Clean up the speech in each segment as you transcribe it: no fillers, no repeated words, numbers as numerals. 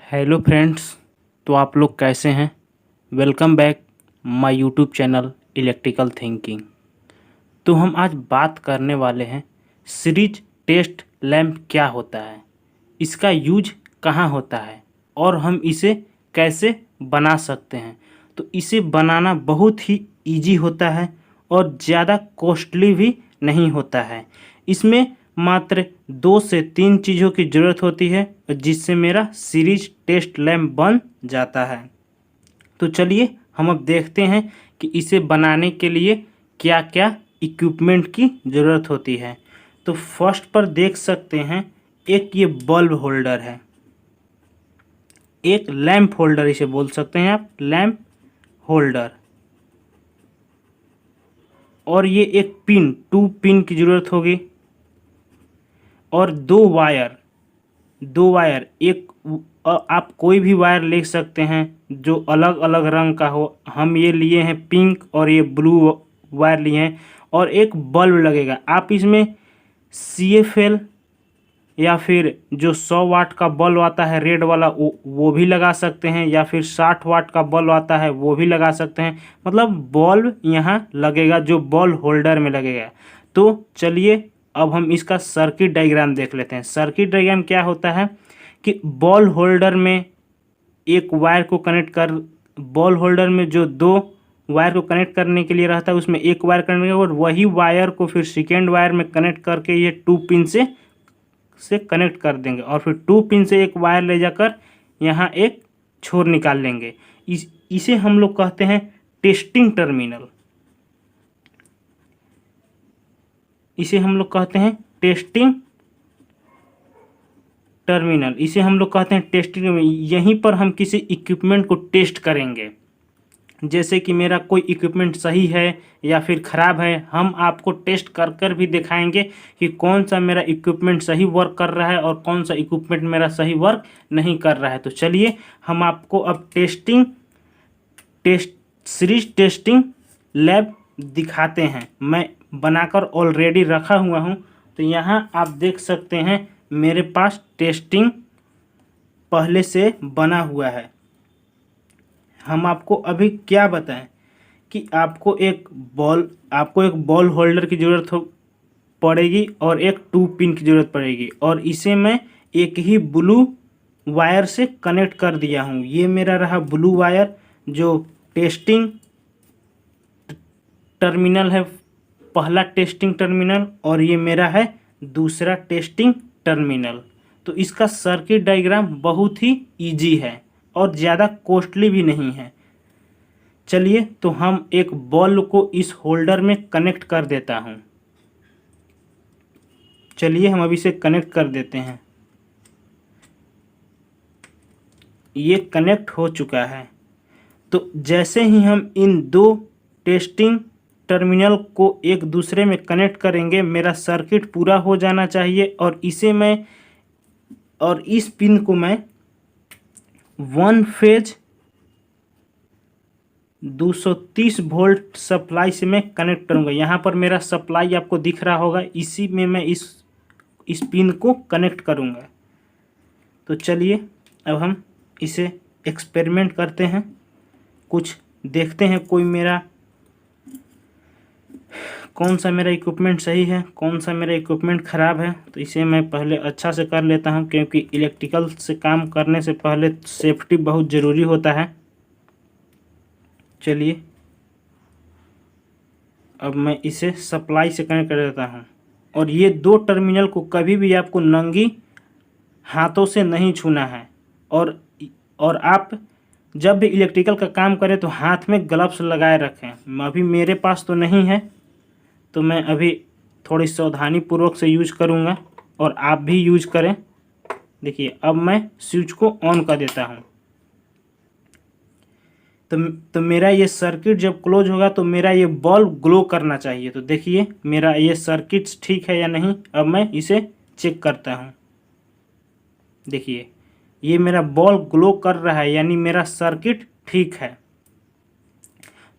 Hello friends. तो आप लोग कैसे हैं? Welcome back my YouTube channel electrical thinking. तो हम आज बात करने वाले हैं सीरीज टेस्ट लैंप क्या होता है, इसका यूज कहाँ होता है और हम इसे कैसे बना सकते हैं। तो इसे बनाना बहुत ही इजी होता है और ज़्यादा कॉस्टली भी नहीं होता है। इसमें मात्र 2 से 3 चीज़ों की ज़रूरत होती है जिससे मेरा सीरीज टेस्ट लैंप बन जाता है। तो चलिए हम अब देखते हैं कि इसे बनाने के लिए क्या क्या इक्विपमेंट की ज़रूरत होती है। तो फर्स्ट पर देख सकते हैं एक ये बल्ब होल्डर है, एक लैंप होल्डर इसे बोल सकते हैं आप, लैंप होल्डर। और ये एक पिन, 2 पिन की ज़रूरत होगी और 2 वायर एक आप कोई भी वायर ले सकते हैं जो अलग अलग रंग का हो। हम ये लिए हैं पिंक और ये ब्लू वायर लिए हैं। और एक बल्ब लगेगा। आप इसमें CFL या फिर जो 100 वाट का बल्ब आता है रेड वाला वो भी लगा सकते हैं, या फिर 60 वाट का बल्ब आता है वो भी लगा सकते हैं। मतलब बल्ब यहाँ लगेगा जो बल्ब होल्डर में लगेगा। तो चलिए अब हम इसका सर्किट डायग्राम देख लेते हैं। सर्किट डायग्राम क्या होता है कि बॉल होल्डर में एक वायर को कनेक्ट कर, बॉल होल्डर में जो 2 वायर को कनेक्ट करने के लिए रहता है उसमें एक वायर कनेक्ट और वही वायर को फिर सेकेंड वायर में कनेक्ट करके ये 2 पिन से कनेक्ट कर देंगे और फिर 2 पिन से एक वायर ले जाकर यहाँ एक छोर निकाल लेंगे। इसे हम लोग कहते हैं टेस्टिंग टर्मिनल। इसे हम लोग कहते हैं टेस्टिंग टर्मिनल। इसे हम लोग कहते हैं टेस्टिंग टर्मिनल। यहीं पर हम किसी इक्विपमेंट को टेस्ट करेंगे, जैसे कि मेरा कोई इक्विपमेंट सही है या फिर ख़राब है। हम आपको टेस्ट कर कर भी दिखाएंगे कि कौन सा मेरा इक्विपमेंट सही वर्क कर रहा है और कौन सा इक्विपमेंट मेरा सही वर्क नहीं कर रहा है। तो चलिए हम आपको अब सीरीज टेस्टिंग लैब दिखाते हैं। मैं बनाकर ऑलरेडी रखा हुआ हूँ। तो यहाँ आप देख सकते हैं मेरे पास टेस्टिंग पहले से बना हुआ है। हम आपको अभी क्या बताएं कि आपको एक बॉल होल्डर की ज़रूरत पड़ेगी और एक 2 पिन की ज़रूरत पड़ेगी। और इसे मैं एक ही ब्लू वायर से कनेक्ट कर दिया हूँ। ये मेरा रहा ब्लू वायर जो टेस्टिंग टर्मिनल है, पहला टेस्टिंग टर्मिनल, और ये मेरा है दूसरा टेस्टिंग टर्मिनल। तो इसका सर्किट डायग्राम बहुत ही इजी है और ज़्यादा कॉस्टली भी नहीं है। चलिए तो हम एक बल्ब को इस होल्डर में कनेक्ट कर देता हूँ। चलिए हम अभी इसे कनेक्ट कर देते हैं। ये कनेक्ट हो चुका है। तो जैसे ही हम इन 2 टेस्टिंग टर्मिनल को एक दूसरे में कनेक्ट करेंगे मेरा सर्किट पूरा हो जाना चाहिए। और इस पिन को मैं 1 फेज 230 वोल्ट सप्लाई से मैं कनेक्ट करूंगा। यहाँ पर मेरा सप्लाई आपको दिख रहा होगा, इसी में मैं इस पिन को कनेक्ट करूंगा। तो चलिए अब हम इसे एक्सपेरिमेंट करते हैं, कुछ देखते हैं कौन सा मेरा इक्विपमेंट सही है, कौन सा मेरा इक्विपमेंट ख़राब है। तो इसे मैं पहले अच्छा से कर लेता हूं, क्योंकि इलेक्ट्रिकल से काम करने से पहले सेफ्टी बहुत ज़रूरी होता है। चलिए अब मैं इसे सप्लाई से कनेक्ट कर देता हूं। और ये 2 टर्मिनल को कभी भी आपको नंगी हाथों से नहीं छूना है। और आप जब भी इलेक्ट्रिकल का काम करें तो हाथ में ग्लव्स लगाए रखें। अभी मेरे पास तो नहीं है, तो मैं अभी थोड़ी सावधानी पूर्वक से यूज करूँगा और आप भी यूज करें। देखिए अब मैं स्विच को ऑन कर देता हूँ। तो मेरा ये सर्किट जब क्लोज होगा तो मेरा ये बल्ब ग्लो करना चाहिए। तो देखिए मेरा ये सर्किट ठीक है या नहीं। अब मैं इसे चेक करता हूँ। देखिए ये मेरा बल्ब ग्लो कर रहा है, यानी मेरा सर्किट ठीक है।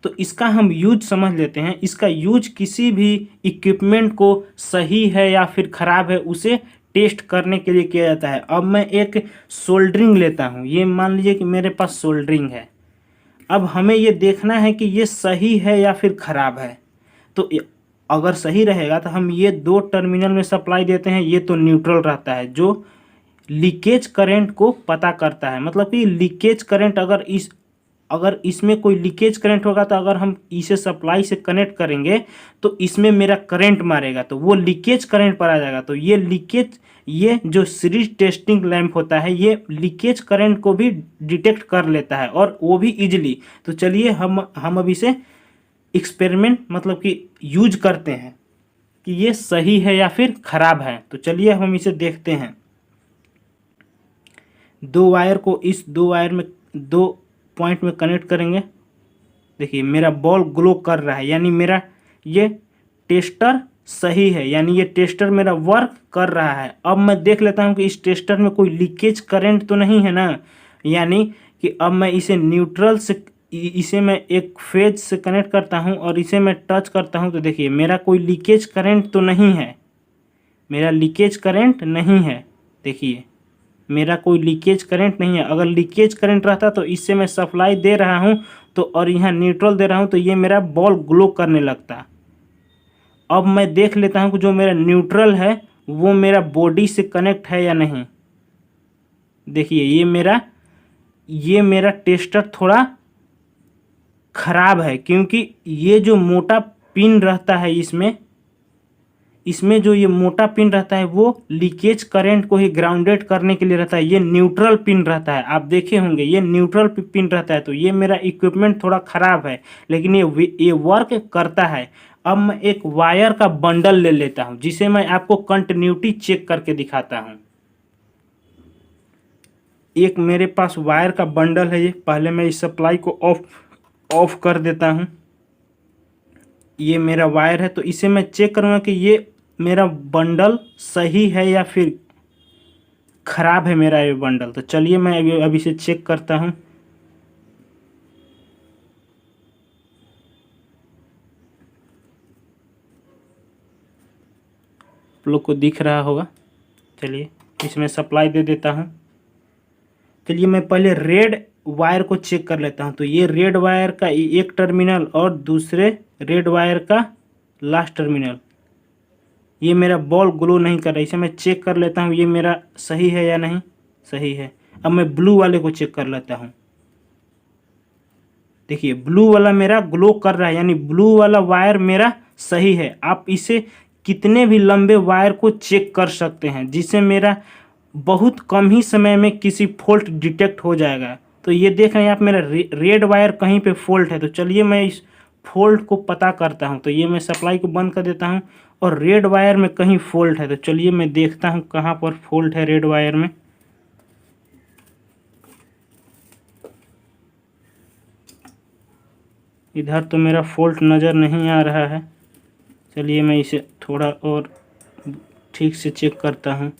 तो इसका हम यूज समझ लेते हैं। इसका यूज किसी भी इक्विपमेंट को सही है या फिर ख़राब है उसे टेस्ट करने के लिए किया जाता है। अब मैं एक सोल्डरिंग लेता हूँ, ये मान लीजिए कि मेरे पास सोल्डरिंग है। अब हमें ये देखना है कि ये सही है या फिर ख़राब है। तो अगर सही रहेगा तो हम ये 2 टर्मिनल में सप्लाई देते हैं, ये तो न्यूट्रल रहता है जो लीकेज करंट को पता करता है। मतलब कि लीकेज करंट अगर इसमें कोई लीकेज करंट होगा तो अगर हम इसे सप्लाई से कनेक्ट करेंगे तो इसमें मेरा करंट मारेगा तो वो लीकेज करंट पर आ जाएगा। तो ये जो सीरीज टेस्टिंग लैंप होता है ये लीकेज करंट को भी डिटेक्ट कर लेता है और वो भी इजीली। तो चलिए हम अब इसे एक्सपेरिमेंट मतलब कि यूज करते हैं कि ये सही है या फिर ख़राब है। तो चलिए हम इसे देखते हैं। 2 वायर को इस 2 वायर में 2 पॉइंट में कनेक्ट करेंगे। देखिए मेरा बॉल ग्लो कर रहा है, यानी मेरा ये टेस्टर सही है, यानी ये टेस्टर मेरा वर्क कर रहा है। अब मैं देख लेता हूँ कि इस टेस्टर में कोई लीकेज करंट तो नहीं है ना, यानी कि अब मैं इसे न्यूट्रल से इसे मैं एक फेज से कनेक्ट करता हूँ और इसे मैं टच करता हूँ तो देखिए मेरा कोई लीकेज करंट तो नहीं है, मेरा लीकेज करंट नहीं है। देखिए मेरा कोई लीकेज करंट नहीं है। अगर लीकेज करंट रहता तो इससे मैं सप्लाई दे रहा हूँ तो और यहाँ न्यूट्रल दे रहा हूँ तो ये मेरा बॉल ग्लो करने लगता। अब मैं देख लेता हूँ कि जो मेरा न्यूट्रल है वो मेरा बॉडी से कनेक्ट है या नहीं। देखिए ये मेरा टेस्टर थोड़ा ख़राब है क्योंकि ये जो मोटा पिन रहता है इसमें जो ये मोटा पिन रहता है वो लीकेज करंट को ही ग्राउंडेड करने के लिए रहता है। ये न्यूट्रल पिन रहता है, आप देखे होंगे ये न्यूट्रल पिन रहता है। तो ये मेरा इक्विपमेंट थोड़ा ख़राब है लेकिन ये वर्क करता है। अब मैं एक वायर का बंडल ले लेता हूँ जिसे मैं आपको कंटिन्यूटी चेक करके दिखाता हूँ। एक मेरे पास वायर का बंडल है, ये पहले मैं इस सप्लाई को ऑफ कर देता हूँ। ये मेरा वायर है तो इसे मैं चेक करूँगा कि ये मेरा बंडल सही है या फिर ख़राब है मेरा ये बंडल। तो चलिए मैं अभी इसे चेक करता हूँ। आप लोग को दिख रहा होगा। चलिए इसमें सप्लाई दे देता हूँ। चलिए मैं पहले रेड वायर को चेक कर लेता हूँ। तो ये रेड वायर का एक टर्मिनल और दूसरे रेड वायर का लास्ट टर्मिनल, ये मेरा बॉल ग्लो नहीं कर रहा है। इसे मैं चेक कर लेता हूँ ये मेरा सही है या नहीं। सही है। अब मैं ब्लू वाले को चेक कर लेता हूँ। देखिए ब्लू वाला मेरा ग्लो कर रहा है, यानी ब्लू वाला वायर मेरा सही है। आप इसे कितने भी लंबे वायर को चेक कर सकते हैं जिससे मेरा बहुत कम ही समय में किसी फॉल्ट डिटेक्ट हो जाएगा। तो ये देख रहे हैं आप मेरा रेड वायर कहीं पे फॉल्ट है। तो चलिए मैं इस फॉल्ट को पता करता हूँ। तो ये मैं सप्लाई को बंद कर देता हूँ और रेड वायर में कहीं फॉल्ट है। तो चलिए मैं देखता हूँ कहाँ पर फॉल्ट है रेड वायर में। इधर तो मेरा फॉल्ट नज़र नहीं आ रहा है। चलिए मैं इसे थोड़ा और ठीक से चेक करता हूँ।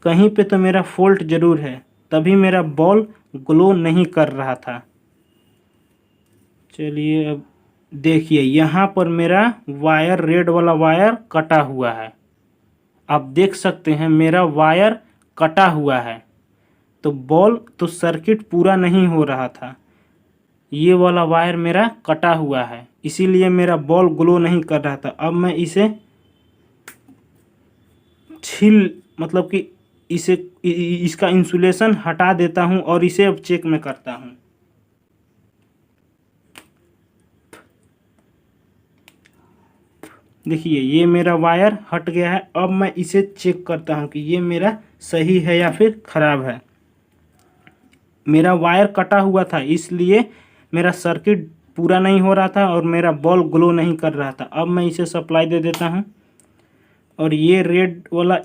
कहीं पे तो मेरा फॉल्ट ज़रूर है, तभी मेरा बॉल ग्लो नहीं कर रहा था। चलिए अब देखिए यहाँ पर मेरा वायर रेड वाला वायर कटा हुआ है। आप देख सकते हैं मेरा वायर कटा हुआ है तो बॉल तो सर्किट पूरा नहीं हो रहा था। ये वाला वायर मेरा कटा हुआ है इसीलिए मेरा बॉल ग्लो नहीं कर रहा था। अब मैं इसे मतलब कि इसका इंसुलेशन हटा देता हूं और इसे अब चेक में करता हूं। देखिए ये मेरा वायर हट गया है। अब मैं इसे चेक करता हूं कि ये मेरा सही है या फिर ख़राब है। मेरा वायर कटा हुआ था इसलिए मेरा सर्किट पूरा नहीं हो रहा था और मेरा बॉल ग्लो नहीं कर रहा था। अब मैं इसे सप्लाई दे देता हूं और ये रेड वाला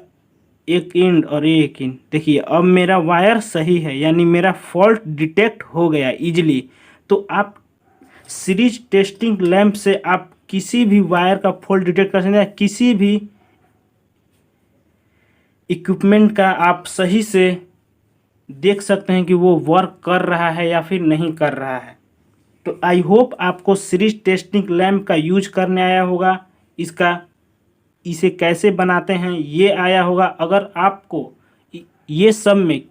एक एंड और एक एंड। देखिए अब मेरा वायर सही है, यानी मेरा फॉल्ट डिटेक्ट हो गया इजीली। तो आप सीरीज टेस्टिंग लैंप से आप किसी भी वायर का फॉल्ट डिटेक्ट कर सकते हैं। किसी भी इक्विपमेंट का आप सही से देख सकते हैं कि वो वर्क कर रहा है या फिर नहीं कर रहा है। तो आई होप आपको सीरीज टेस्टिंग लैंप का यूज करने आया होगा। इसका इसे कैसे बनाते हैं ये आया होगा। अगर आपको ये सब में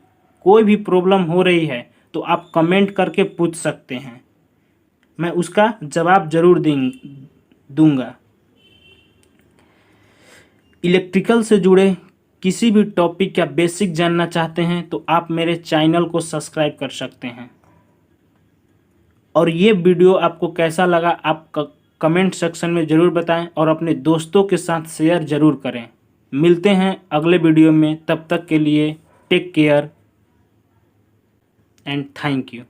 कोई भी प्रॉब्लम हो रही है तो आप कमेंट करके पूछ सकते हैं, मैं उसका जवाब ज़रूर दूंगा। इलेक्ट्रिकल से जुड़े किसी भी टॉपिक या बेसिक जानना चाहते हैं तो आप मेरे चैनल को सब्सक्राइब कर सकते हैं। और ये वीडियो आपको कैसा लगा आप कमेंट सेक्शन में ज़रूर बताएं और अपने दोस्तों के साथ शेयर ज़रूर करें। मिलते हैं अगले वीडियो में, तब तक के लिए take care and thank you.